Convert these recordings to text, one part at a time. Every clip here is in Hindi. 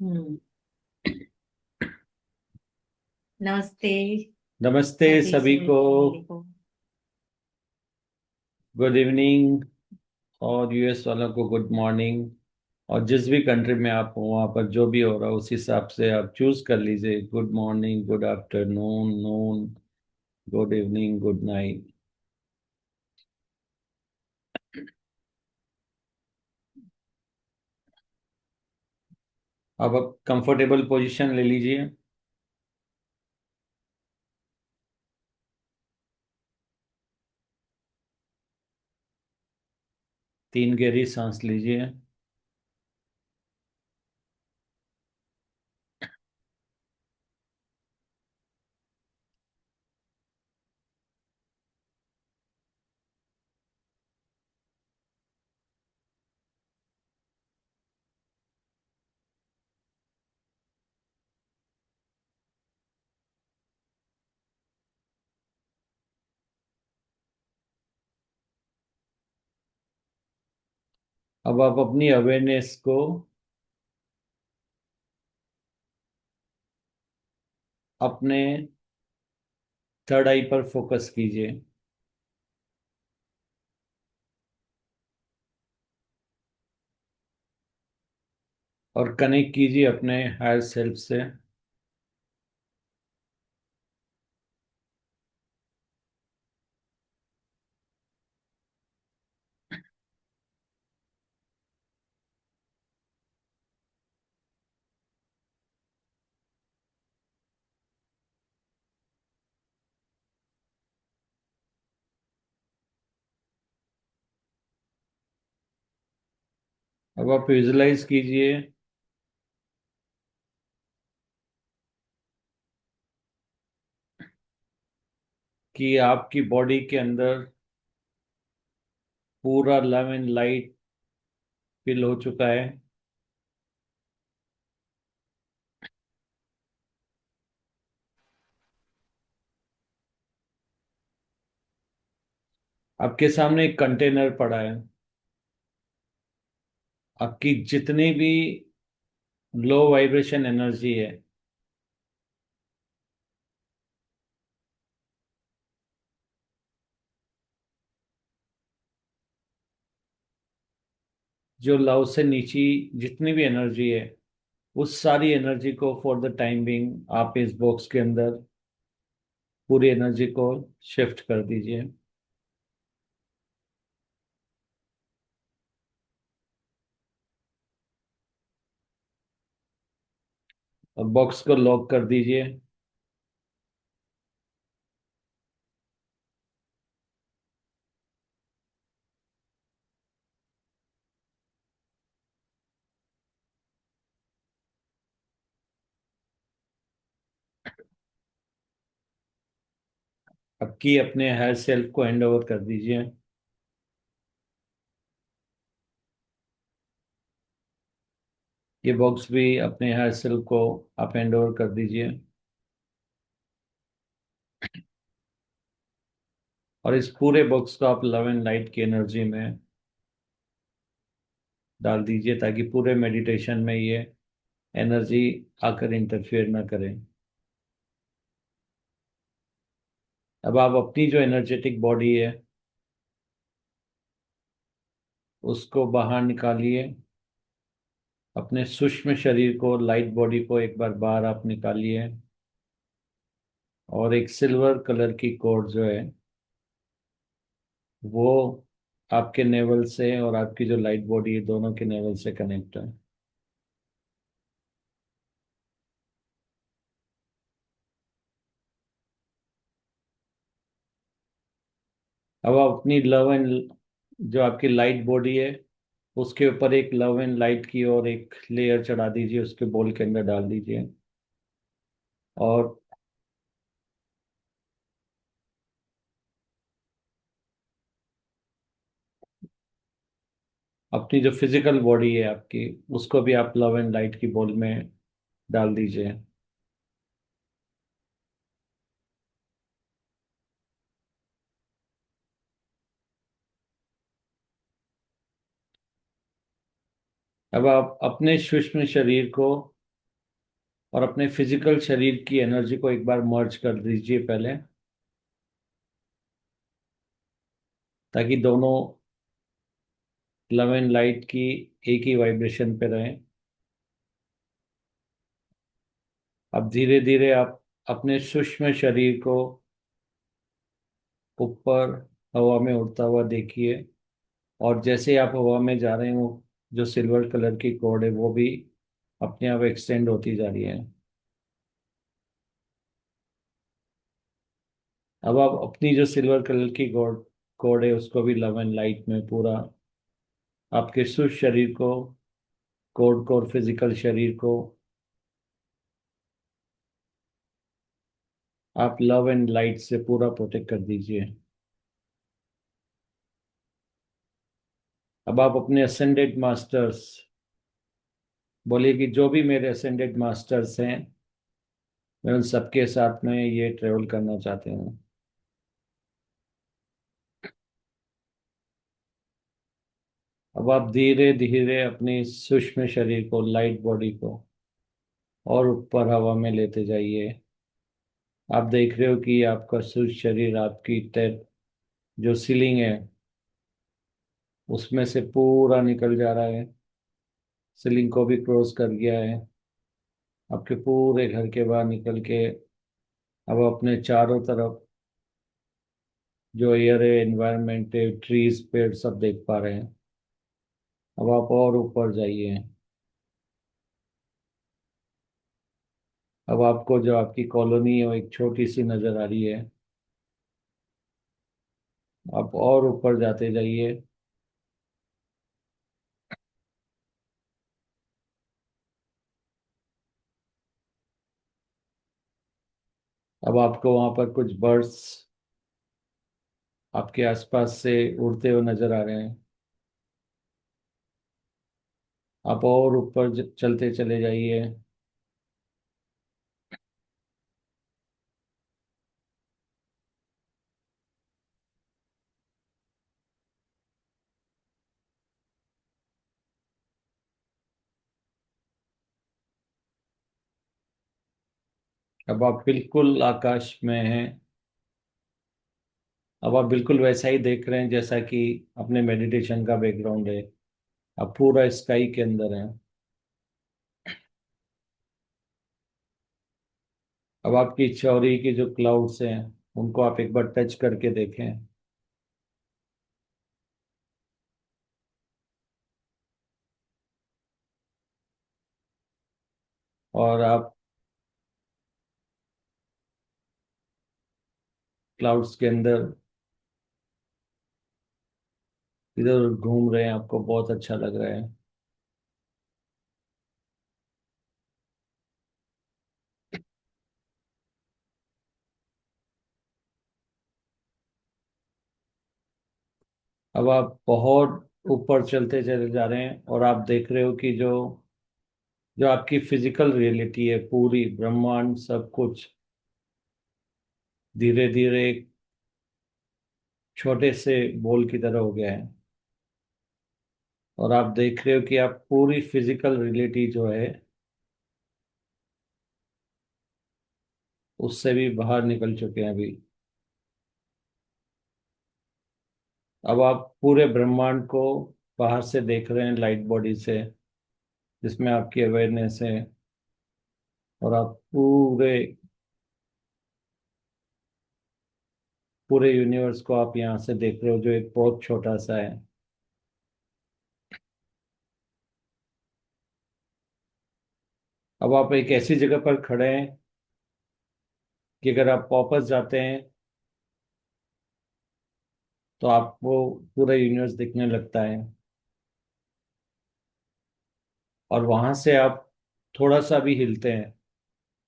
हम्म। नमस्ते। नमस्ते हैप्पी सभी को। संडे को। Good evening. और यूएस वालों को गुड मॉर्निंग। और जिस भी कंट्री में आप हो वहाँ पर जो भी हो रहा है उस हिसाब से आप चूज कर लीजिए। गुड मॉर्निंग, गुड आफ्टरनून, नून, गुड इवनिंग, गुड नाइट। अब आप कंफर्टेबल पोजीशन ले लीजिए। 3 गहरी सांस लीजिए। अब आप अपनी अवेयरनेस को अपने थर्ड आई पर फोकस कीजिए और कनेक्ट कीजिए अपने हायर सेल्फ से। अब आप विजुलाइज कीजिए कि आपकी बॉडी के अंदर पूरा लव एंड लाइट फिल हो चुका है। आपके सामने एक कंटेनर पड़ा है। आपकी जितनी भी लो वाइब्रेशन एनर्जी है, जो लव से नीची जितनी भी एनर्जी है, उस सारी एनर्जी को फॉर द टाइम बिंग आप इस बॉक्स के अंदर पूरी एनर्जी को शिफ्ट कर दीजिए। और बॉक्स को लॉक कर दीजिए। अब की अपने हायर सेल्फ को हैंड ओवर कर दीजिए। ये बॉक्स भी अपने हायर सेल्फ को आप हैंड ओवर कर दीजिए। और इस पूरे बॉक्स को आप लव एंड लाइट की एनर्जी में डाल दीजिए ताकि पूरे मेडिटेशन में ये एनर्जी आकर इंटरफेयर ना करे। अब आप अपनी जो एनर्जेटिक बॉडी है उसको बाहर निकालिए। अपने सूक्ष्म शरीर को, लाइट बॉडी को एक बार बाहर आप निकालिए। और एक सिल्वर कलर की कॉर्ड जो है वो आपके नेवल से और आपकी जो लाइट बॉडी है दोनों के नेवल से कनेक्ट है। अब आप अपनी लव एंड जो आपकी लाइट बॉडी है उसके ऊपर एक लव एंड लाइट की और एक लेयर चढ़ा दीजिए, उसके बोल के अंदर डाल दीजिए। और अपनी जो फिजिकल बॉडी है आपकी उसको भी आप लव एंड लाइट की बॉल में डाल दीजिए। अब आप अपने सूक्ष्म शरीर को और अपने फिजिकल शरीर की एनर्जी को एक बार मर्ज कर दीजिए पहले, ताकि दोनों लव एंड लाइट की एक ही वाइब्रेशन पे रहें। अब धीरे धीरे आप अपने सूक्ष्म शरीर को ऊपर हवा में उड़ता हुआ देखिए, और जैसे आप हवा में जा रहे हैं वो जो सिल्वर कलर की कॉर्ड है वो भी अपने आप एक्सटेंड होती जा रही है। अब आप अपनी जो सिल्वर कलर की कॉर्ड कॉर्ड है उसको भी लव एंड लाइट में पूरा आपके सूक्ष्म शरीर को, कॉर्ड को और फिजिकल शरीर को आप लव एंड लाइट से पूरा प्रोटेक्ट कर दीजिए। अब आप अपने असेंडेड मास्टर्स बोलिए कि जो भी मेरे असेंडेड मास्टर्स हैं, मैं उन सबके साथ में ये ट्रेवल करना चाहते हूँ। अब आप धीरे धीरे अपनी सूक्ष्म शरीर को, लाइट बॉडी को और ऊपर हवा में लेते जाइए। आप देख रहे हो कि आपका सूक्ष्म शरीर आपकी तय जो सीलिंग है उसमें से पूरा निकल जा रहा है, सीलिंग को भी क्रॉस कर गया है, आपके पूरे घर के बाहर निकल के अब अपने चारों तरफ जो एयर है, एनवायरनमेंट है, ट्रीज पेड़ सब देख पा रहे हैं। अब आप और ऊपर जाइए। अब आपको जो आपकी कॉलोनी है वो एक छोटी सी नजर आ रही है। आप और ऊपर जाते जाइए। अब आपको वहां पर कुछ बर्ड्स आपके आसपास से उड़ते हुए नजर आ रहे हैं। आप और ऊपर चलते चले जाइए। अब आप बिल्कुल आकाश में हैं। अब आप बिल्कुल वैसा ही देख रहे हैं जैसा कि अपने मेडिटेशन का बैकग्राउंड है। आप पूरा स्काई के अंदर हैं। अब आपकी इच्छा हो रही है कि जो क्लाउड्स हैं उनको आप एक बार टच करके देखें। और आप क्लाउड्स के अंदर इधर उधर घूम रहे हैं, आपको बहुत अच्छा लग रहा है। अब आप बहुत ऊपर चलते चले जा रहे हैं और आप देख रहे हो कि जो जो आपकी फिजिकल रियलिटी है, पूरी ब्रह्मांड सब कुछ धीरे धीरे एक छोटे से बॉल की तरह हो गया है। और आप देख रहे हो कि आप पूरी फिजिकल रियलिटी जो है उससे भी बाहर निकल चुके हैं अभी। अब आप पूरे ब्रह्मांड को बाहर से देख रहे हैं, लाइट बॉडी से, जिसमें आपकी अवेयरनेस है। और आप पूरे पूरे यूनिवर्स को आप यहाँ से देख रहे हो जो एक बहुत छोटा सा है। अब आप एक ऐसी जगह पर खड़े हैं कि अगर आप वापस जाते हैं तो आपको पूरा यूनिवर्स दिखने लगता है। और वहां से आप थोड़ा सा भी हिलते हैं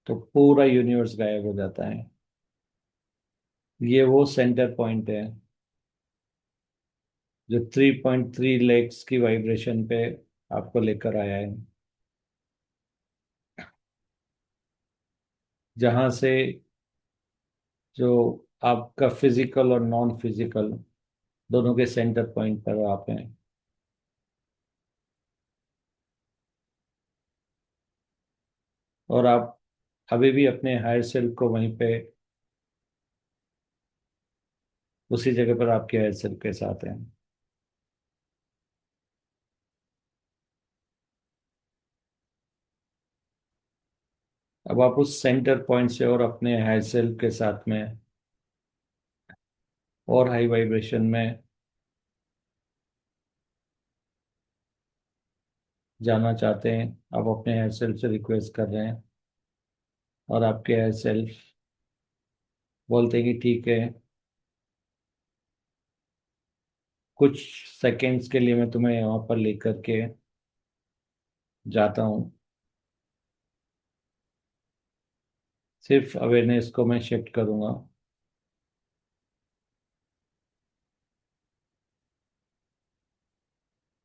तो पूरा यूनिवर्स गायब हो जाता है। ये वो सेंटर पॉइंट है जो 3.3 लैक्स की वाइब्रेशन पे आपको लेकर आया है, जहां से जो आपका फिजिकल और नॉन फिजिकल दोनों के सेंटर पॉइंट पर आप हैं। और आप अभी भी अपने हायर सेल्फ को वहीं पे, उसी जगह पर आपके हायर सेल्फ के साथ हैं। अब आप उस सेंटर पॉइंट से और अपने हायर सेल्फ के साथ में और हाई वाइब्रेशन में जाना चाहते हैं, आप अपने हायर सेल्फ से रिक्वेस्ट कर रहे हैं, और आपके हायर सेल्फ बोलते हैं कि ठीक है, कुछ सेकेंड्स के लिए मैं तुम्हें यहाँ पर लेकर के जाता हूँ। सिर्फ अवेयरनेस को मैं शिफ्ट करूंगा,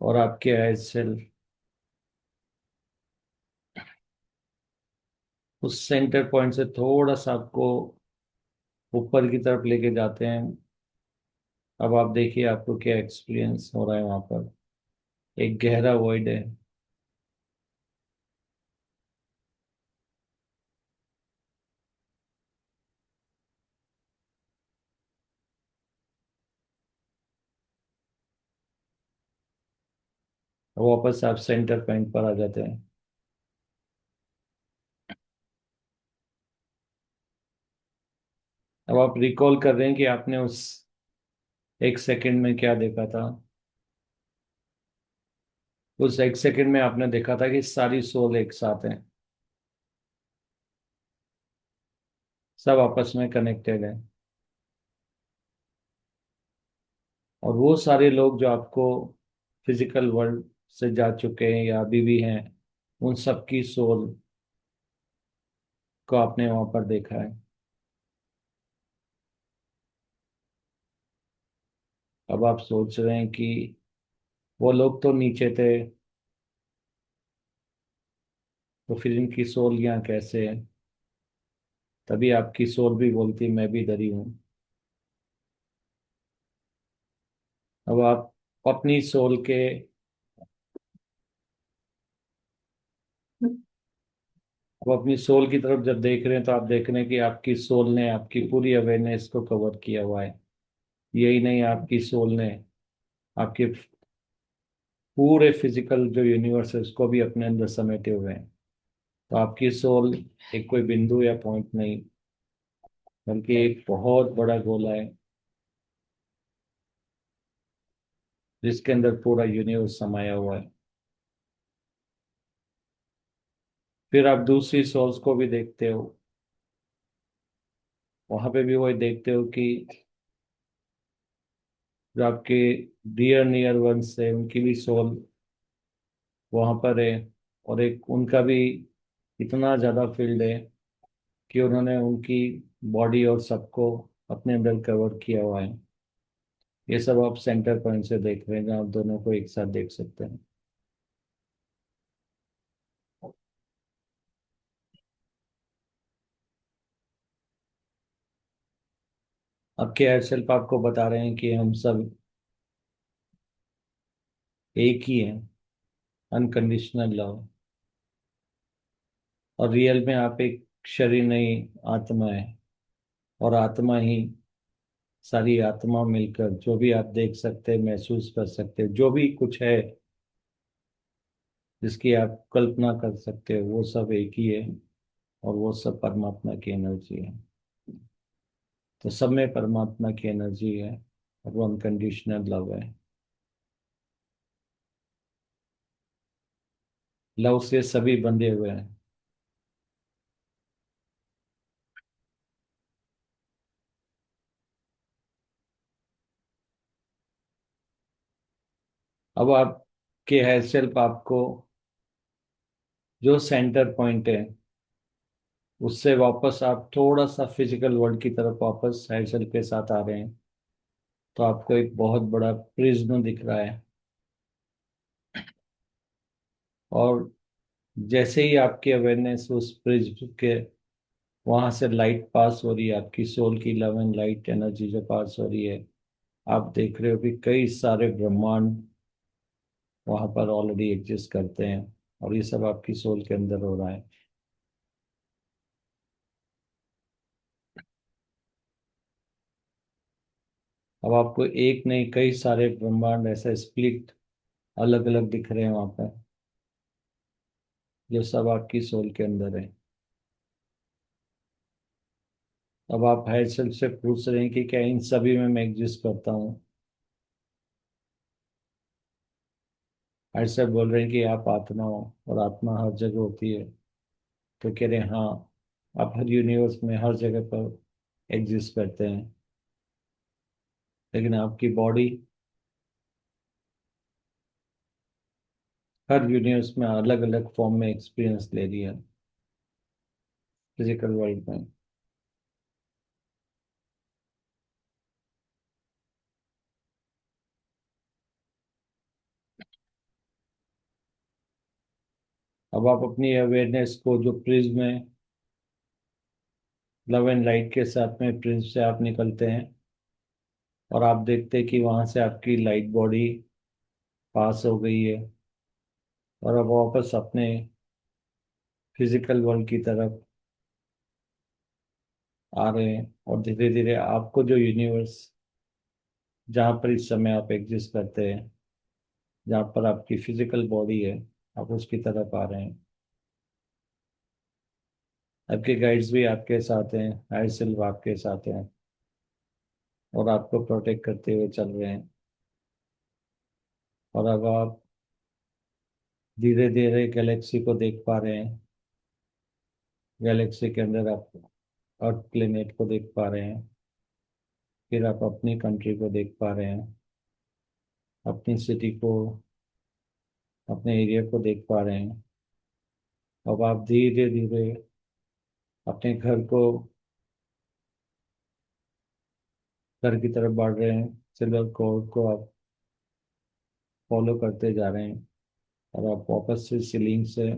और आपके हायर सेल्फ उस सेंटर पॉइंट से थोड़ा सा आपको ऊपर की तरफ लेके जाते हैं। अब आप देखिए आपको क्या एक्सपीरियंस हो रहा है वहां पर। एक गहरा वॉइड है। वापस आप सेंटर पॉइंट पर आ जाते हैं। अब आप रिकॉल कर रहे हैं कि आपने उस एक सेकंड में क्या देखा था। उस एक सेकंड में आपने देखा था कि सारी सोल एक साथ हैं, सब आपस में कनेक्टेड है। और वो सारे लोग जो आपको फिजिकल वर्ल्ड से जा चुके हैं या अभी भी हैं, उन सबकी सोल को आपने वहां पर देखा है। अब आप सोच रहे हैं कि वो लोग तो नीचे थे, तो फिर इनकी सोल यहाँ कैसे है। तभी आपकी सोल भी बोलती मैं भी डरी हूँ। अब आप अपनी सोल के, अब अपनी सोल की तरफ जब देख रहे हैं तो आप देख रहे हैं कि आपकी सोल ने आपकी पूरी अवेयरनेस को कवर किया हुआ है। यही नहीं, आपकी सोल ने आपके पूरे फिजिकल जो यूनिवर्स है उसको भी अपने अंदर समेटे हुए हैं। तो आपकी सोल एक कोई बिंदु या पॉइंट नहीं, बल्कि एक बहुत बड़ा गोला है जिसके अंदर पूरा यूनिवर्स समाया हुआ है। फिर आप दूसरी सोल्स को भी देखते हो, वहां पे भी वही देखते हो कि जो आपके डियर नियर वंस है उनकी भी सोल वहां पर है। और एक उनका भी इतना ज्यादा फील्ड है कि उन्होंने उनकी बॉडी और सबको अपने अंदर कवर किया हुआ है। ये सब आप सेंटर पॉइंट से देख रहे हैं जहाँ आप दोनों को एक साथ देख सकते हैं। आपके एयर सेल्फ आपको बता रहे हैं कि हम सब एक ही हैं, अनकंडीशनल लव। और रियल में आप एक शरीर नहीं, आत्मा है। और आत्मा ही, सारी आत्मा मिलकर जो भी आप देख सकते हैं, महसूस कर सकते हैं, जो भी कुछ है जिसकी आप कल्पना कर सकते हो, वो सब एक ही है। और वो सब परमात्मा की एनर्जी है। तो सब में परमात्मा की एनर्जी है, और वो अनकंडीशनल लव है। लव से सभी बंधे हुए हैं। अब आपके है सेल्फ आपको जो सेंटर पॉइंट है उससे वापस आप थोड़ा सा फिजिकल वर्ल्ड की तरफ वापस हेड सेल्फ के साथ आ रहे हैं। तो आपको एक बहुत बड़ा प्रिज्म दिख रहा है। और जैसे ही आपकी अवेयरनेस उस प्रिज्म के वहां से लाइट पास हो रही है, आपकी सोल की लव एंड लाइट एनर्जी जो पास हो रही है, आप देख रहे हो कि कई सारे ब्रह्मांड वहां पर ऑलरेडी एग्जिस्ट करते हैं। और ये सब आपकी सोल के अंदर हो रहा है। अब आपको एक नहीं, कई सारे ब्रह्मांड ऐसे स्प्लिट अलग अलग दिख रहे हैं वहां पर, जो सब आपकी सोल के अंदर है। अब आप हायर सेल्फ से पूछ रहे हैं कि क्या इन सभी में मैं एग्जिस्ट करता हूँ। हायर सेल्फ बोल रहे हैं कि आप आत्मा हो और आत्मा हर जगह होती है। तो कह रहे हैं हाँ, आप हर यूनिवर्स में हर जगह पर एग्जिस्ट करते हैं, लेकिन आपकी बॉडी हर यूनिवर्स में अलग अलग फॉर्म में एक्सपीरियंस ले रही है, फिजिकल वर्ल्ड में। अब आप अपनी अवेयरनेस को जो प्रिज्म है, लव एंड लाइट के साथ में प्रिज्म से आप निकलते हैं, और आप देखते हैं कि वहां से आपकी लाइट बॉडी पास हो गई है, और अब वापस अपने फिजिकल वर्ल्ड की तरफ आ रहे हैं। और धीरे धीरे आपको जो यूनिवर्स, जहाँ पर इस समय आप एग्जिस्ट करते हैं, जहाँ पर आपकी फिजिकल बॉडी है, आप उसकी तरफ आ रहे हैं। आपके गाइड्स भी आपके साथ हैं, हायर सेल्फ आपके साथ हैं, और आपको प्रोटेक्ट करते हुए चल रहे हैं। और अब आप धीरे धीरे गैलेक्सी को देख पा रहे हैं। गैलेक्सी के अंदर आप अर्थ प्लेनेट को देख पा रहे हैं। फिर आप अपनी कंट्री को देख पा रहे हैं, अपनी सिटी को, अपने एरिया को देख पा रहे हैं। अब आप धीरे धीरे अपने घर की तरफ बढ़ रहे हैं। सिल्वर कोड को आप फॉलो करते जा रहे हैं, और आप वापस से सीलिंग से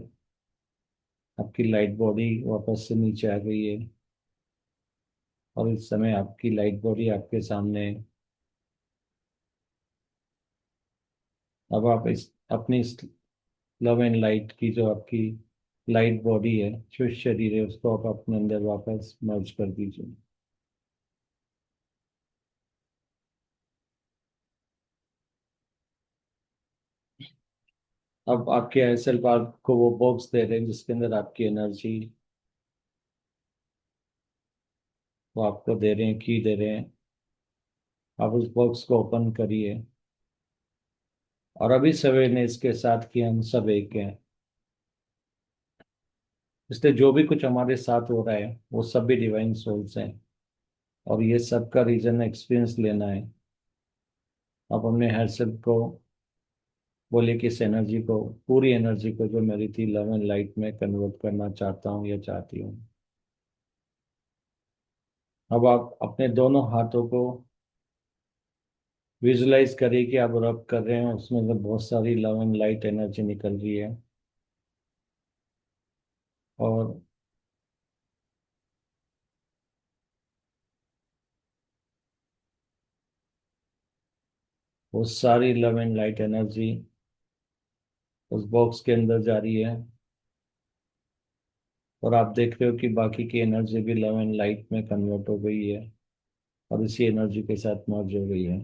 आपकी लाइट बॉडी वापस से नीचे आ गई है। और इस समय आपकी लाइट बॉडी आपके सामने है। अब आप इस अपनी इस लव एंड लाइट की, जो आपकी लाइट बॉडी है, जो शरीर है, उसको आप अपने अंदर वापस मर्ज कर दीजिए। अब आपके सेल्फ आपको वो बॉक्स दे रहे हैं जिसके अंदर आपकी एनर्जी, वो आपको दे रहे हैं, की दे रहे हैं। आप उस बॉक्स को ओपन करिए, और अभी सवेरे इसके साथ कि हम सब एक हैं। इसलिए जो भी कुछ हमारे साथ हो रहा है, वो सब भी डिवाइन सोल्स हैं, और ये सब का रीजन एक्सपीरियंस लेना है। आप अपने हर सेल्फ को बोले कि इस एनर्जी को, पूरी एनर्जी को जो मेरी थी, लव एंड लाइट में कन्वर्ट करना चाहता हूँ या चाहती हूँ। अब आप अपने दोनों हाथों को विजुलाइज करिए कि आप रब कर रहे हैं, उसमें से बहुत सारी लव एंड लाइट एनर्जी निकल रही है। और वो सारी लव एंड लाइट एनर्जी उस बॉक्स के अंदर जा रही है, और आप देख रहे हो कि बाकी की एनर्जी भी लव एंड लाइट में कन्वर्ट हो गई है, और इसी एनर्जी के साथ मर्ज हो गई है।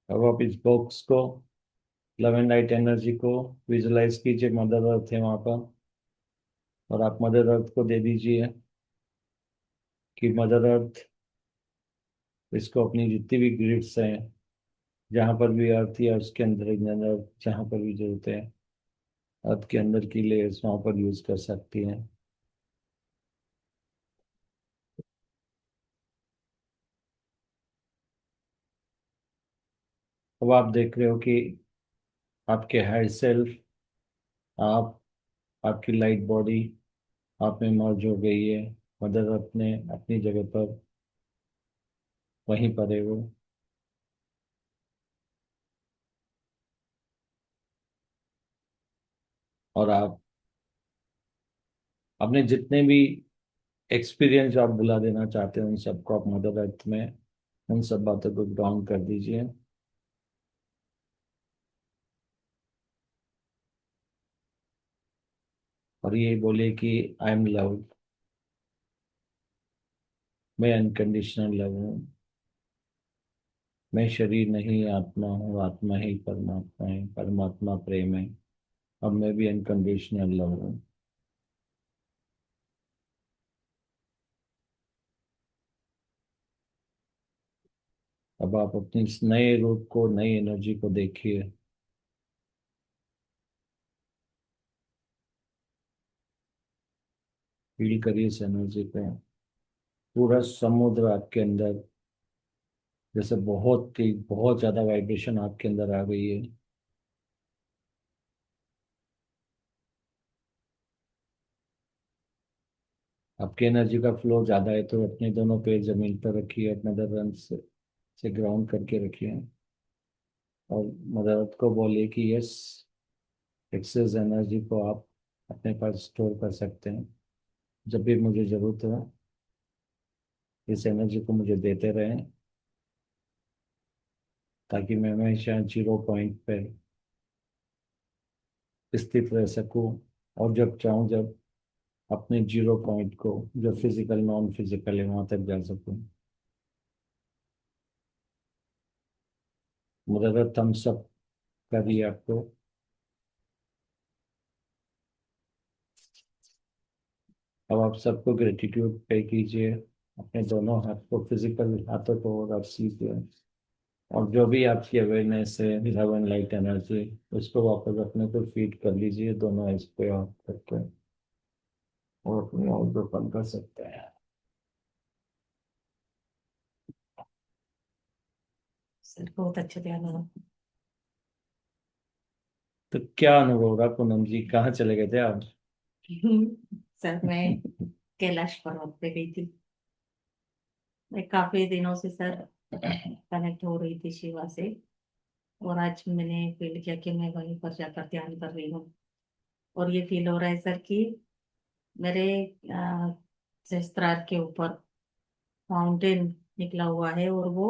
अब आप इस बॉक्स को, लव एंड लाइट एनर्जी को विजुलाइज कीजिए, मदर अर्थ है वहां पर, और आप मदर अर्थ को दे दीजिए कि मदर अर्थ इसको अपनी जितनी भी ग्रिड्स हैं, जहाँ पर भी अर्थ या उसके अंदर अंदर जहाँ पर भी जरूरत है, अर्थ के अंदर की लेयर्स वहाँ पर यूज कर सकती हैं। अब आप देख रहे हो कि आपके हायर सेल्फ, आप, आपकी लाइट बॉडी आप में मर्ज हो गई है। मदर अपने अपनी जगह पर वहीं पर है वो। और आप अपने जितने भी एक्सपीरियंस जो आप बुला देना चाहते हैं, उन सबको आप मदर अर्थ में उन सब बातों को डाउन कर दीजिए। और ये बोले कि आई एम लव, मैं अनकंडीशनल लव हूँ, मैं शरीर नहीं आत्मा हूँ, आत्मा ही परमात्मा है, परमात्मा प्रेम है, अब मैं भी अनकंडीशनल लव हूँ। अब आप अपनी इस नए रूप को, नई एनर्जी को देखिए। फील करिए इस एनर्जी को। पूरा समुद्र आपके अंदर, जैसे बहुत ज्यादा वाइब्रेशन आपके अंदर आ गई है। आपकी एनर्जी का फ्लो ज्यादा है तो अपने दोनों पैर जमीन पर रखिए, अपने दर्द से ग्राउंड करके रखिए। और मदर अर्थ को बोलिए कि यस, एक्सेस एनर्जी को आप अपने पास स्टोर कर सकते हैं। जब भी मुझे जरूरत हो इस एनर्जी को मुझे देते रहें, ताकि मैं हमेशा 0 पॉइंट पर स्थित रह सकूं। और जब चाहूँ, जब अपने 0 पॉइंट को, जो फिजिकल नॉन फिजिकल है, वहां तक जा सकूं। मदद हम सब करिए आपको। अब आप सबको ग्रेटिट्यूड पे कीजिए, अपने दोनों हाथ को, फिजिकल हाथों को रब कीजिए। और जो भी आपकी अवेयरनेस है, लव एंड लाइट एनर्जी, उसको वापस अपने को फीड कर लीजिए, दोनों इस पे ऑफ करके। और अपने और को बंद कर सकते हैं। सर बहुत अच्छा ध्यान हो। तो क्या अनुभव हो रहा पूनम जी, कहाँ चले गए थे आप? सर मैं कैलाश पर्वत पे गई थी। मैं काफी दिनों से सर कनेक्ट हो रही थी शिवा से। और आज मैंने फील किया कि मैं वहीं पर जाकर ध्यान कर रही हूँ। और ये फील हो रहा है सर कि मेरे सहस्त्रार के ऊपर फाउंटेन निकला हुआ है और वो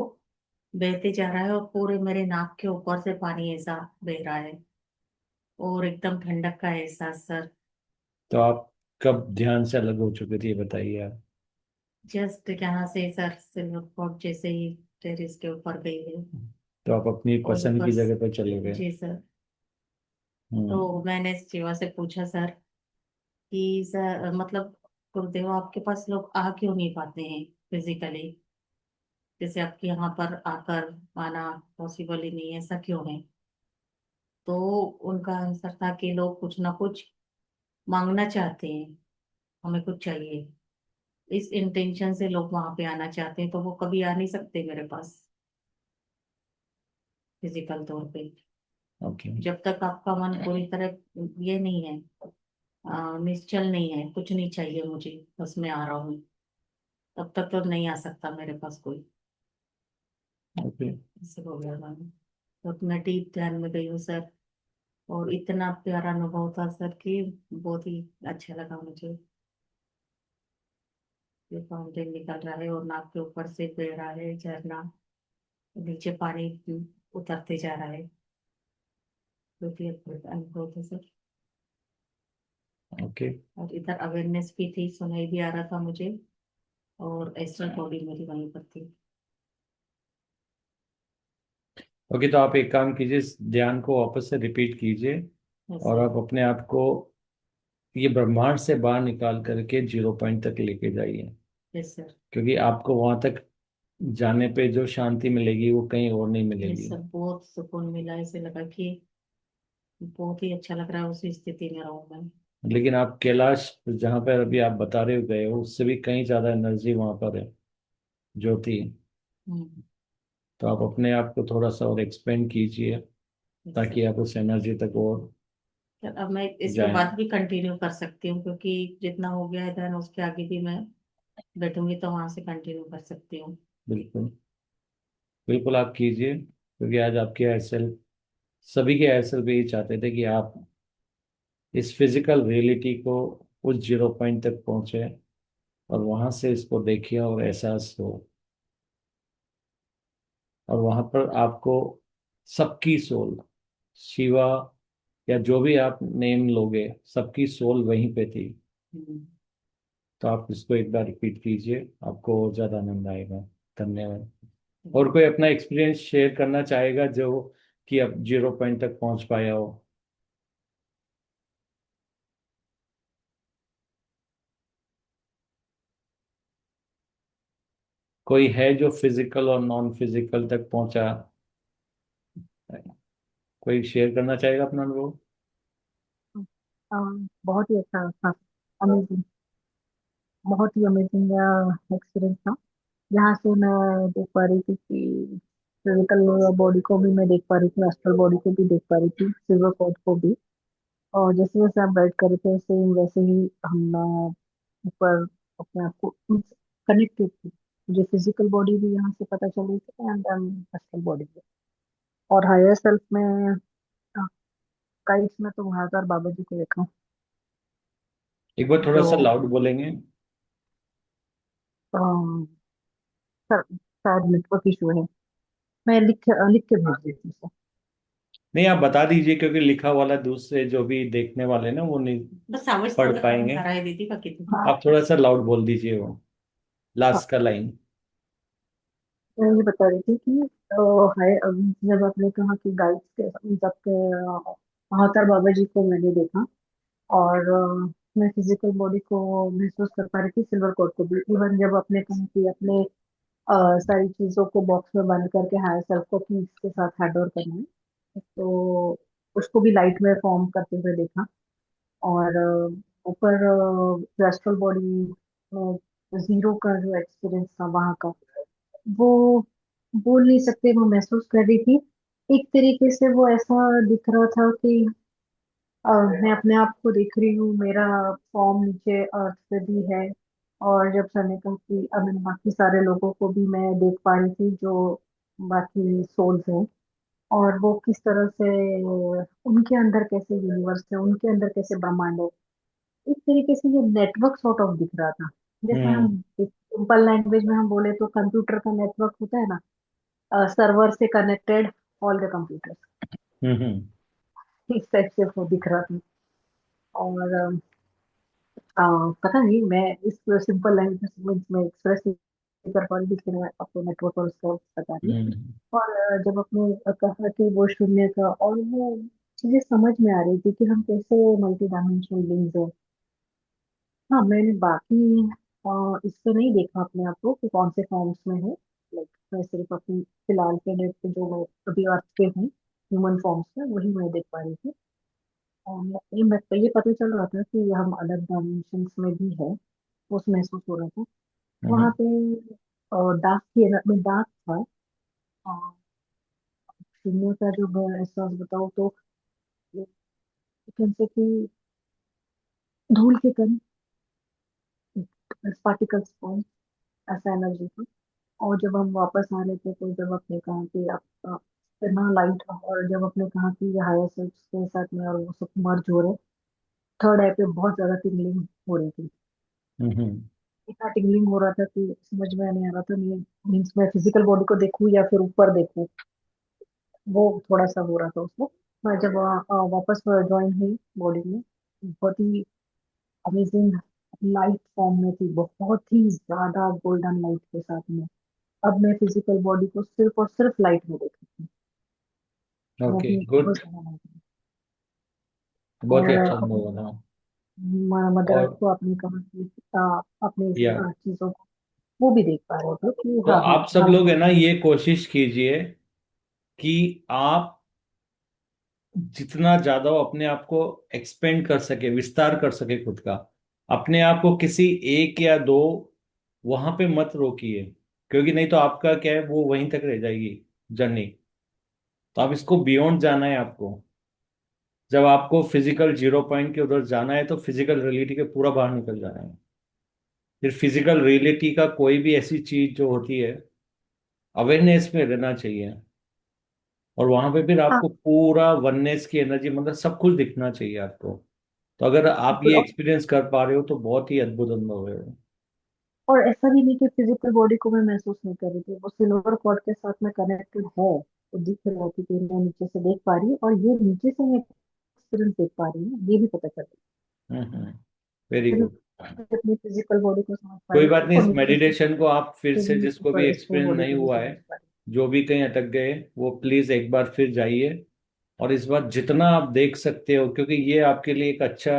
बहते जा रहा है और पूरे मेरे नाक के ऊपर से पानी ऐसा बह रहा है। और एकदम ठंडक का एहसास सर। तो आप कब ध्यान से अलग हो चुके थे, ये बताइए आप। जस्ट यहाँ से सर सिल्वर फोर्ट जैसे ही टेरिस के ऊपर गई है। तो आप अपनी और पसंद ऊपर की जगह पर चले गए? जी सर। हम्म। तो मैंने शिवा से पूछा सर कि सर मतलब गुरुदेव आपके पास लोग आ क्यों नहीं पाते हैं फिजिकली। जैसे आपके यहाँ पर आकर आना पॉसिबल ही नहीं है, ऐसा क्यों है। तो उनका आंसर था कि लोग कुछ ना कुछ मांगना चाहते हैं, हमें कुछ चाहिए। इस इंटेंशन से लोग वहां पे आना चाहते हैं, तो वो कभी आ नहीं सकते मेरे पास फिजिकल तौर पे। ओके। जब तक आपका मन पूरी तरह ये नहीं है, निश्चल नहीं है, कुछ नहीं चाहिए मुझे, बस मैं आ रहा हूँ, तब तक तो नहीं आ सकता मेरे पास कोई। ओके। ऐसे हो गया मैंने। तो मैं डीप ध्यान में गई हूँ सर। और इतना प्यारा अनुभव था सर कि बहुत ही अच्छा लगा मुझे। ये फाउंटेन निकल रहा है और नाक के ऊपर से बह रहा है झरना, नीचे पानी उतरते जा रहा है। बहुत ही अद्भुत अनुभव था सर। ओके। और इधर अवेयरनेस भी थी, सुनाई भी आ रहा था मुझे। और एस्ट्रल बॉडी मेरी वहीं पर थी। ओके, तो आप एक काम कीजिए, इस ध्यान को वापस से रिपीट कीजिए। यस और सर। आप अपने आप को ये ब्रह्मांड से बाहर निकाल करके 0 पॉइंट तक लेके जाइए। Yes sir. क्योंकि आपको वहां तक जाने पे जो शांति मिलेगी वो कहीं और नहीं यस मिलेगी। सर, बहुत सुकून मिला, ऐसे लगा कि बहुत ही अच्छा लग रहा है, उसी स्थिति में रहूं मैं। लेकिन आप कैलाश, जहाँ पर अभी आप बता रहे हो गए हो, उससे भी कहीं ज्यादा एनर्जी वहां पर है, ज्योति। हम्म। तो आप अपने आप को थोड़ा सा और एक्सपेंड कीजिए, यस ताकि सर। आप उस एनर्जी तक और सर, अब मैं इसके जाएं। बाद भी कंटिन्यू कर सकती हूँ, क्योंकि जितना हो गया है धन उसके आगे भी मैं बैठूंगी तो वहां से कंटिन्यू कर सकती हूँ। बिल्कुल। बिल्कुल आप कीजिए, क्योंकि आज आपके एयरसेल, सभी के एयरसेल भी यही चाहते थे कि आप इस फिजिकल रियलिटी को, उस 0 पॉइंट तक पहुंचे, और वहां से इसको देखिए और एहसास हो। और वहां पर आपको सबकी सोल, शिवा, या जो भी आप नेम लोगे, सबकी सोल वहीं पे थी। हम्म, तो आप इसको एक बार रिपीट कीजिए, आपको और ज्यादा आनंद आएगा। धन्यवाद। और कोई अपना एक्सपीरियंस शेयर करना चाहेगा जो कि अब 0 पॉइंट तक पहुंच पाया हो? कोई है जो फिजिकल और नॉन फिजिकल तक पहुंचा? कोई शेयर करना चाहेगा अपना अनुभव? बहुत ही अच्छा था। अमेजिंग। बहुत ही अमेजिंग एक्सपीरियंस था। यहाँ से मैं देख पा रही थी कि फिजिकल बॉडी को भी मैं देख पा रही थी, एस्ट्रल बॉडी को भी देख पा रही थी, सिल्वर कॉर्ड को भी। और जैसे जैसे आप गाइड कर रहे थे सेम वैसे ही हम ऊपर अपने आप को कनेक्टेड थी। मुझे फिजिकल बॉडी भी यहाँ से पता चल रही थी एंड एस्ट्रल बॉडी भी। और हायर सेल्फ में गाइड्स में तो महाकाल बाबा जी को देखा। एक बार थोड़ा जो सा लाउड बोलेंगे? सर, शायद नेटवर्क इशू है। मैं लिख के भेज देती हूँ। नहीं, आप बता दीजिए, क्योंकि लिखा वाला दूसरे जो भी देखने वाले ना वो नहीं बस आवाज पढ़ थोड़ा कम पाएंगे। आ रहा है दीदी बाकी तो। हाँ। आप थोड़ा सा लाउड बोल दीजिए वो हाँ, लास्ट का लाइन। मैं ये बता रही थी कि हाय, जब आपने कहा कि गाइड्स के सबके महाकार बाबा जी को मैंने देखा। और मैं फिजिकल बॉडी को महसूस कर पा रही थी, सिल्वर कोड को भी। इवन जब आपने कहा कि अपने सारी चीजों को बॉक्स में बंद करके हायर सेल्फ को अपनी इसके साथ हैंड ओवर करना है, तो उसको भी लाइट में फॉर्म करते हुए देखा। और ऊपर एस्ट्रल बॉडी जीरो का जो एक्सपीरियंस था वहाँ का, वो बोल नहीं सकते, वो महसूस कर रही थी। एक तरीके से वो ऐसा दिख रहा था कि मैं अपने आप को देख रही हूँ, मेरा फॉर्म नीचे अर्थ पे भी है। और जब सर ने कहा कि अब मैं बाकी सारे लोगों को भी मैं देख पा रही थी जो बाकी सोल्स हैं, और वो किस तरह से उनके अंदर कैसे यूनिवर्स है, उनके अंदर कैसे ब्रह्मांड है। इस तरीके से ये नेटवर्क सॉर्ट ऑफ दिख रहा था। जैसे हम हम्म। सिंपल लैंग्वेज में हम बोले तो कंप्यूटर का नेटवर्क होता है ना, सर्वर से कनेक्टेड ऑल द कंप्यूटर्स। हम्म। इस टाइप से वो दिख रहा था। और अ, पता नहीं मैं इस सिंपल लैंग्वेज में एक्सप्रेस नहीं कर पा रही, लेकिन मैं आपको नेटवर्क और उसका बता रही हूँ। हम्म। और जब आपने कहा कि वो शून्य का, और वो चीजें समझ में आ रही थी कि हम कैसे मल्टी डायमेंशनल बीइंग्स हैं। हाँ, मैंने बाकी इससे नहीं देखा अपने आप को कि कौन से फॉर्म्स में है। लाइक मैं सिर्फ अपनी फिलहाल के डेट पे जो मैं अभी अर्थ पे हूँ, ह्यूमन फॉर्म्स में वही मैं देख पा रही थी। और ये पता चल रहा था कि हम अलग डायमेंशंस में भी है, वो महसूस हो रहा था। वहाँ हम्म। पे डार्क की में डार्क था। और शून्य का जो मैं एहसास बताऊँ तो से कि धूल के कण, पार्टिकल्स फॉर्म, ऐसा एनर्जी था। और जब हम वापस आ रहे थे तो जब आपने कहा कि आप इतना लाइट, और जब आपने कहा कि ये हायर सेल्फ के साथ में और वो सब मर्ज हो रहे, थर्ड आई पे बहुत ज्यादा टिंगलिंग हो रही थी। हम्म। इतना टिंगलिंग हो रहा था कि समझ में नहीं आ रहा था, मैं मीन्स मैं फिजिकल बॉडी को देखूं या फिर ऊपर देखूं। वो थोड़ा सा हो रहा था उसको। मैं जब वापस ज्वाइन हुई बॉडी में, बहुत ही अमेजिंग लाइट फॉर्म में थी, बहुत ही ज्यादा गोल्डन लाइट के साथ में। अब मैं फिजिकल बॉडी को सिर्फ और सिर्फ लाइट में देखती हूँ। वो ओके, भी बहुत गुड। ज्यादा light में। बहुत ही और अच्छा अनुभव रहा। मदर अर्थ और को आपने कहा कि अपने या चीजों को वो भी देख पा रहे थे कि तो हाँ हाँ आप सब हम लोग है ना, ये कोशिश कीजिए कि आप जितना ज्यादा वो अपने आप को एक्सपेंड कर सके, विस्तार कर सके खुद का, अपने आप को किसी एक या दो वहां पे मत रोकिए। क्योंकि नहीं तो आपका क्या है, वो वहीं तक रह जाएगी जर्नी। तो आप इसको बियॉन्ड जाना है आपको। जब आपको फिजिकल 0 पॉइंट के उधर जाना है तो फिजिकल रियलिटी के पूरा बाहर निकल जाना है। फिर फिजिकल रियलिटी का कोई भी ऐसी चीज जो होती है, अवेयरनेस में रहना चाहिए। और वहां पे फिर हाँ आपको पूरा वननेस की एनर्जी, मतलब सब कुछ दिखना चाहिए आपको। तो अगर आप बिल्कुल। ये एक्सपीरियंस कर पा रहे हो तो बहुत ही अद्भुत अनुभव है। और ऐसा भी नहीं कि फिजिकल बॉडी को मैं महसूस नहीं कर रही थी, वो सिल्वर कॉर्ड के साथ में कनेक्टेड है। वो दिख रहा है कि मैं नीचे से देख पा रही हूँ, और ये नीचे से मैं एक्सपीरियंस देख पा रही हूँ, ये भी पता चल वेरी रहा है। गुड। मैं अपनी फिजिकल बॉडी को समझ पा कोई रही बात हूँ, नहीं, इस कम्युनिकेशन मेडिटेशन को आप फिर से से, भी जिसको भी इसको एक्सपीरियंस बॉडी नहीं को भी हुआ है, समझ पा रही जो भी कहीं अटक गए, वो प्लीज एक बार फिर जाइए। और इस बार जितना आप देख सकते हो, क्योंकि ये आपके लिए एक अच्छा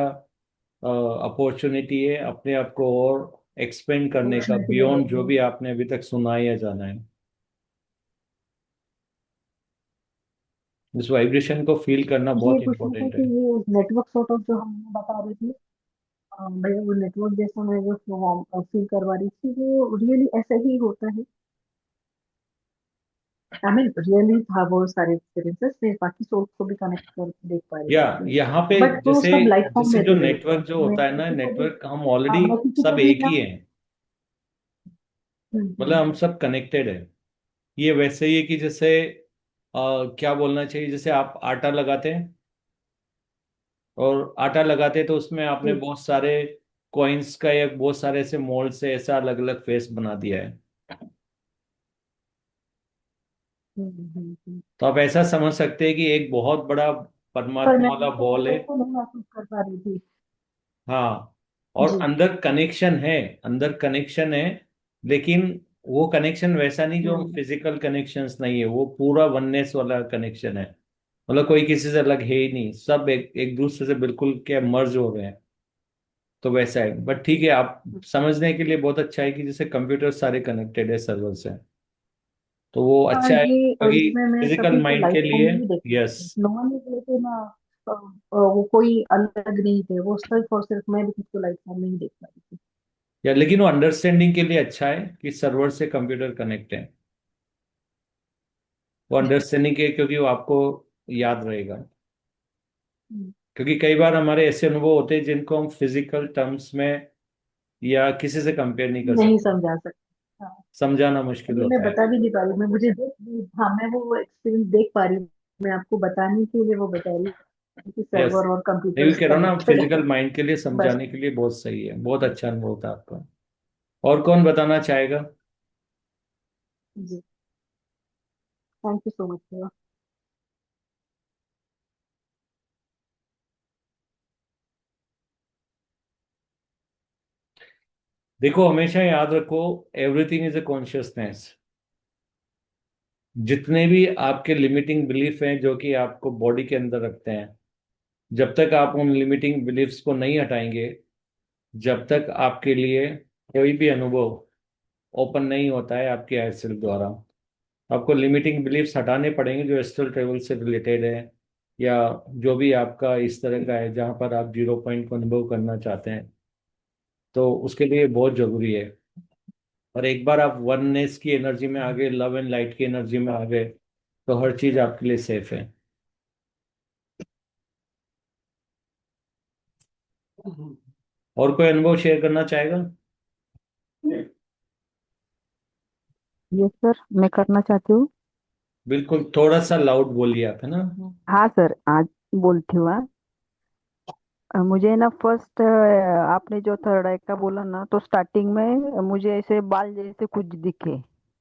अपॉर्चुनिटी है अपने आप को और एक्सपेंड हूँ। करने का, अपॉर्चुनिटी है बियॉन्ड जो भी आपने अभी तक सुना है या जाना है। इस वाइब्रेशन को फील करना ये बहुत पूछना था इंपॉर्टेंट कि है। ये नेटवर्क सॉर्ट ऑफ जो हम बता रहे थे, भैया वो नेटवर्क जैसा मैं जो फील करवा रही थी, वो रियली ऐसा ही होता है? आई मीन रियली था वो सारे एक्सपीरियंसेस, मैं बाकी सोर्स को भी कनेक्ट कर देख पा रही या थी, यहाँ पे बट वो जैसे, सब लाइफ फॉर्म जैसे में जो थे। नेटवर्क जो मैं होता है ना, किसी को भी, नेटवर्क हम हाँ, ऑलरेडी मैं किसी को सब भी एक ना, ही हैं। मतलब हम्म, हम सब कनेक्टेड है। ये वैसे ही है कि जैसे क्या बोलना चाहिए, जैसे आप आटा लगाते हैं, और आटा लगाते हैं तो उसमें आपने जी, बहुत सारे कॉइन्स का या बहुत सारे ऐसे मोल्ड से ऐसा अलग अलग फेस बना दिया है। हम्म। तो आप ऐसा समझ सकते हैं कि एक बहुत बड़ा पर परमात्मा मैं वाला उनको बॉल है। नेटवर्क को नहीं महसूस कर पा रही थी। हाँ, और जी। अंदर कनेक्शन है, अंदर कनेक्शन है, लेकिन वो कनेक्शन वैसा नहीं जो हम्म फिजिकल कनेक्शंस नहीं है, वो पूरा वननेस वाला कनेक्शन है। मतलब कोई किसी से अलग है ही नहीं, सब एक एक दूसरे से बिल्कुल क्या मर्ज हो रहे हैं। तो वैसा है, बट ठीक है, आप समझने के लिए बहुत अच्छा है कि जैसे कंप्यूटर सारे कनेक्टेड है सर्वर से, तो वो हाँ, अच्छा है ये क्योंकि इसमें मैं फिजिकल सभी को माइंड लाइफ के फॉर्म लिए। में ही देख रही यस। थी, नो वन इज लेकिन वो कोई अलग नहीं थे, वो सिर्फ और सिर्फ मैं भी खुद को लाइफ फॉर्म में ही देख पा रही थी। या लेकिन वो अंडरस्टैंडिंग के लिए अच्छा है कि सर्वर से कंप्यूटर कनेक्ट है। वो अंडरस्टैंडिंग के, क्योंकि वो आपको याद रहेगा। हम्म, क्योंकि कई बार हमारे ऐसे अनुभव होते हैं जिनको हम फिजिकल टर्म्स में या किसी से कंपेयर नहीं कर नहीं सकते, समझा सकती, हाँ। समझाना मुश्किल अभी मैं होता है। बता भी नहीं पा रही, मैं मुझे हाँ, मैं वो एक्सपीरियंस देख पा रही हूँ, मैं आपको बताने के लिए वो बता रही हूँ कि यस, सर्वर और मैं भी कंप्यूटर्स कह रहा हूँ ना, कनेक्टेड है। फिजिकल माइंड के लिए बस। समझाने के लिए बहुत सही है, बहुत अच्छा अनुभव था आपका। और कौन बताना चाहेगा? जी, थैंक यू सो मच। देखो, हमेशा याद रखो, एवरीथिंग इज ए कॉन्शियसनेस। जितने भी आपके लिमिटिंग बिलीफ हैं जो कि आपको बॉडी के अंदर रखते हैं, जब तक आप उन लिमिटिंग बिलीफ्स को नहीं हटाएंगे, जब तक आपके लिए कोई भी अनुभव ओपन नहीं होता है आपके हायर सेल्फ द्वारा, आपको लिमिटिंग बिलीफ्स हटाने पड़ेंगे जो एस्ट्रल ट्रेवल से रिलेटेड है, या जो भी आपका इस तरह का है जहाँ पर आप जीरो पॉइंट को अनुभव करना चाहते हैं। तो उसके लिए बहुत जरूरी है। और एक बार आप वननेस की एनर्जी में आ गए, लव एंड लाइट की एनर्जी में आ गए, तो हर चीज आपके लिए सेफ है। और कोई अनुभव शेयर करना चाहेगा? यस सर, मैं करना चाहती हूँ। बिल्कुल, थोड़ा सा लाउड बोलिए आप, है ना। हाँ सर, आज बोलती हूँ। मुझे ना फर्स्ट आपने जो थर्ड आई का बोला ना, तो स्टार्टिंग में मुझे ऐसे बाल जैसे कुछ दिखे।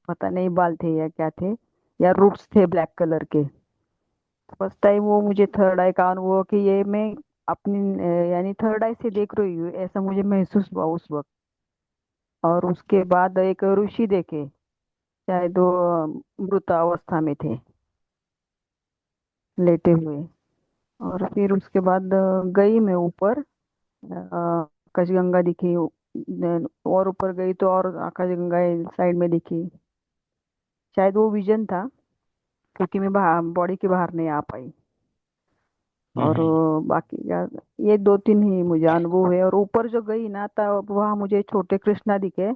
पता नहीं बाल थे या क्या थे, या रूट्स थे ब्लैक कलर के। फर्स्ट टाइम वो मुझे थर्ड आई का अनुभव कि ये मैं अपनी यानी थर्ड आई से देख रही हूँ, ऐसा मुझे महसूस हुआ उस वक्त। और उसके बाद एक ऋषि देखे, शायद वो मृतावस्था में थे, लेटे हुए। और फिर उसके बाद गई मैं ऊपर, आकाशगंगा दिखी। और ऊपर गई तो और आकाशगंगा साइड में दिखी। शायद वो विजन था, क्योंकि मैं बाहर बॉडी के बाहर नहीं आ पाई। और हम्म बाकी ये दो तीन ही मुझे अनुभव है। और ऊपर जो गई ना, तब वहाँ मुझे छोटे कृष्णा दिखे,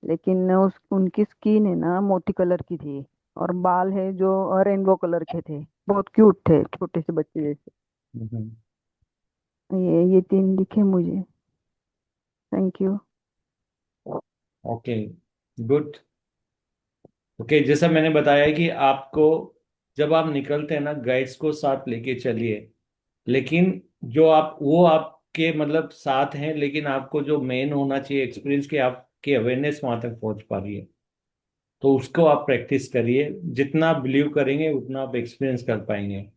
लेकिन उस उनकी स्किन है ना मोती कलर की थी, और बाल है जो रेनबो कलर के थे। बहुत क्यूट थे, छोटे से बच्चे जैसे। हम्म। ये तीन दिखे मुझे। Thank you. Okay, good. Okay, जैसा मैंने बताया कि आपको जब आप निकलते हैं ना, गाइड्स को साथ लेके चलिए। लेकिन जो आप, वो आपके मतलब साथ हैं, लेकिन आपको जो मेन होना चाहिए एक्सपीरियंस, की आपकी अवेयरनेस वहां तक पहुंच पा रही है, तो उसको आप प्रैक्टिस करिए। जितना बिलीव करेंगे उतना आप एक्सपीरियंस कर पाएंगे।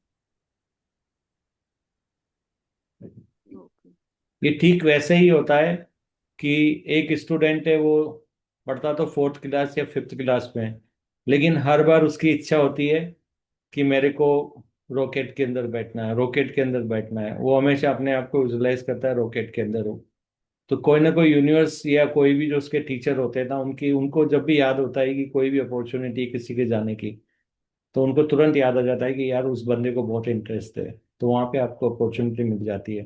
ये ठीक वैसे ही होता है कि एक स्टूडेंट है, वो पढ़ता तो फोर्थ क्लास या फिफ्थ क्लास में है, लेकिन हर बार उसकी इच्छा होती है कि मेरे को रॉकेट के अंदर बैठना है, रॉकेट के अंदर बैठना है। वो हमेशा अपने आप को विजुलाइज करता है रॉकेट के अंदर हो। तो कोई ना कोई यूनिवर्स या कोई भी जो उसके टीचर होते हैं ना, उनकी उनको जब भी याद होता है कि कोई भी अपॉर्चुनिटी किसी के जाने की, तो उनको तुरंत याद आ जाता है कि यार उस बंदे को बहुत इंटरेस्ट है, तो वहां पे आपको अपॉर्चुनिटी मिल जाती है।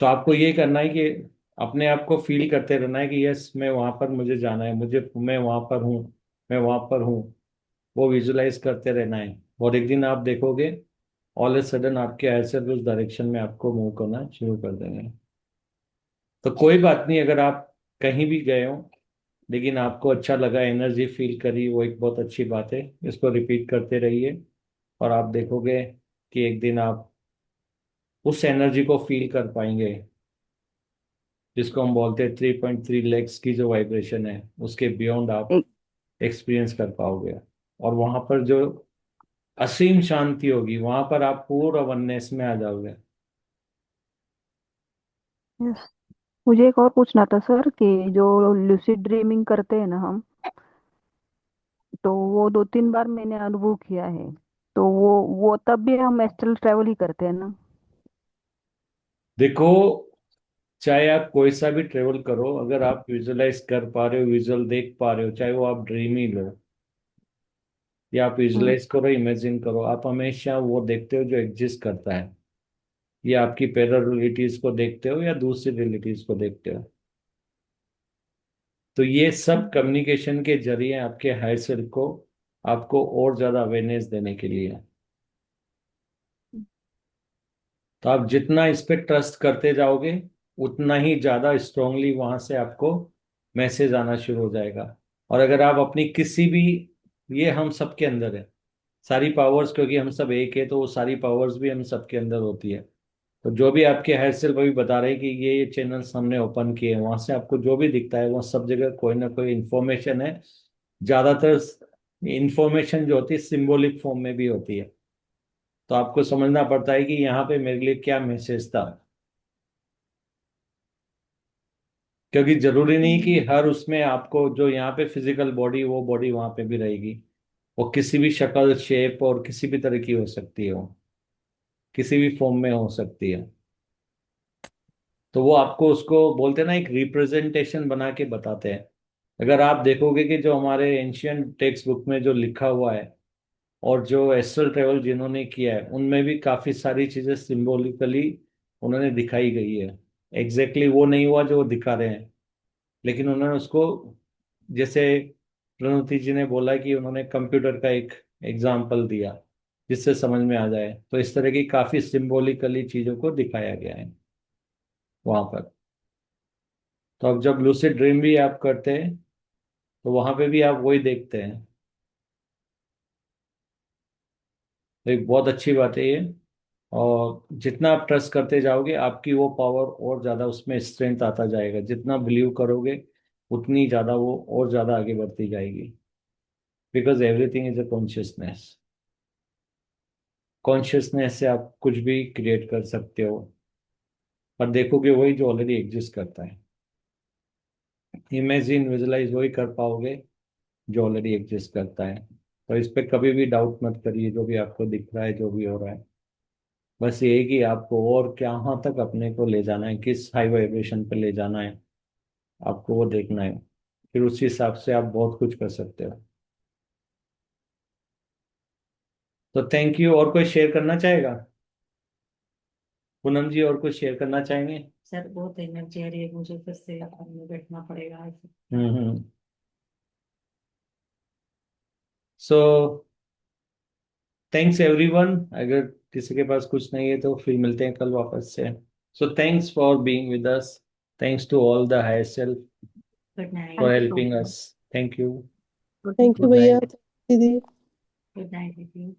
तो आपको ये करना है कि अपने आप को फील करते रहना है कि यस मैं वहां पर, मुझे जाना है, मैं वहां पर हूँ, मैं वहां पर हूँ। वो विजुलाइज करते रहना है, और एक दिन आप देखोगे ऑल ए सडन आपके ऐसे उस डायरेक्शन में आपको मूव करना शुरू कर देंगे। तो कोई बात नहीं, अगर आप कहीं भी गए हो लेकिन आपको अच्छा लगा, एनर्जी फील करी, वो एक बहुत अच्छी बात है। इसको रिपीट करते रहिए और आप देखोगे कि एक दिन आप उस एनर्जी को फील कर पाएंगे, जिसको हम बोलते हैं 3.3 लैक्स की जो वाइब्रेशन है, उसके बियॉन्ड आप एक एक्सपीरियंस कर पाओगे। और वहां पर जो असीम शांति होगी, वहां पर आप पूरा वननेस में आ जाओगे। यस, मुझे एक और पूछना था सर कि जो लूसिड ड्रीमिंग करते हैं ना हम, तो वो 2-3 बार मैंने अनुभव किया है। तो वो तब भी हम एस्ट्रल ट्रैवल ही करते हैं ना? देखो, चाहे आप कोई सा भी ट्रेवल करो, अगर आप विजुलाइज कर पा रहे हो, विजुअल देख पा रहे हो, चाहे वो आप ड्रीम ही लो या आप हम्म। विजुलाइज करो, इमेजिन करो, आप हमेशा वो देखते हो जो एग्जिस्ट करता है। ये आपकी पैरल रियलिटीज को देखते हो या दूसरी रियलिटीज को देखते हो। तो ये सब कम्युनिकेशन के जरिए आपके हायर सेल्फ को, आपको और ज्यादा अवेयरनेस देने के लिए है। तो आप जितना इस पे ट्रस्ट करते जाओगे, उतना ही ज्यादा स्ट्रांगली वहां से आपको मैसेज आना शुरू हो जाएगा। और अगर आप अपनी किसी भी, ये हम सबके अंदर है सारी पावर्स, क्योंकि हम सब एक है, तो वो सारी पावर्स भी हम सबके अंदर होती है। तो जो भी आपके हायर सेल्फ अभी बता रहे हैं कि ये चैनल्स हमने ओपन किए हैं, वहां से आपको जो भी दिखता है, वहाँ सब जगह कोई ना कोई इंफॉर्मेशन है। ज्यादातर इंफॉर्मेशन जो होती है सिंबॉलिक फॉर्म में भी होती है। तो आपको समझना पड़ता है कि यहाँ पे मेरे लिए क्या मैसेज था, क्योंकि जरूरी नहीं कि हर उसमें आपको, जो यहाँ पे फिजिकल बॉडी, वो बॉडी वहां पे भी रहेगी। वो किसी भी शक्ल, शेप और किसी भी तरह की हो सकती है, वो किसी भी फॉर्म में हो सकती है। तो वो आपको उसको बोलते हैं ना, एक रिप्रेजेंटेशन बना के बताते हैं। अगर आप देखोगे कि जो हमारे एंशियंट टेक्स्ट बुक में जो लिखा हुआ है, और जो एस्ट्रल ट्रेवल जिन्होंने किया है, उनमें भी काफी सारी चीजें सिंबॉलिकली उन्होंने दिखाई गई है। एग्जैक्टली वो नहीं हुआ जो वो दिखा रहे हैं, लेकिन उन्होंने उसको, जैसे प्रणति जी ने बोला कि उन्होंने कंप्यूटर का एक एग्जाम्पल दिया जिससे समझ में आ जाए, तो इस तरह की काफी सिंबॉलिकली चीजों को दिखाया गया है वहां पर। तो अब जब लूसिड ड्रीम भी आप करते हैं, तो वहां पे भी आप वही देखते हैं। तो एक बहुत अच्छी बात है ये। और जितना आप ट्रस्ट करते जाओगे, आपकी वो पावर और ज्यादा, उसमें स्ट्रेंथ आता जाएगा। जितना बिलीव करोगे, उतनी ज्यादा वो और ज्यादा आगे बढ़ती जाएगी। Because everything is a consciousness. Consciousness से आप कुछ भी क्रिएट कर सकते हो, पर देखोगे वही जो ऑलरेडी एग्जिस्ट करता है। इमेजिन, विजुलाइज वही कर पाओगे जो ऑलरेडी एग्जिस्ट करता है। तो इस पे कभी भी डाउट मत करिए, जो भी आपको दिख रहा है, जो भी हो रहा है। बस ये है कि आपको और कहाँ तक अपने को ले जाना है, किस हाई वाइब्रेशन पे ले जाना है, आपको वो देखना है। फिर उसी हिसाब से आप बहुत कुछ कर सकते हो। तो थैंक यू। और कोई शेयर करना चाहेगा? पूनम जी, और कुछ शेयर करना चाहेंगे? सर बहुत एनर्जी आ रही है मुझे, फिर से में बैठना पड़ेगा ऐसे। हम्म। So thanks everyone. अगर किसी के पास कुछ नहीं है तो फिर मिलते हैं कल वापस से। So thanks for being with us. Thanks to all the higher self good for night. Thank you so helping much. Us. Thank you. Good thank you good भैया, नाइट। दीदी। गुड नाइट दीदी। नाइट।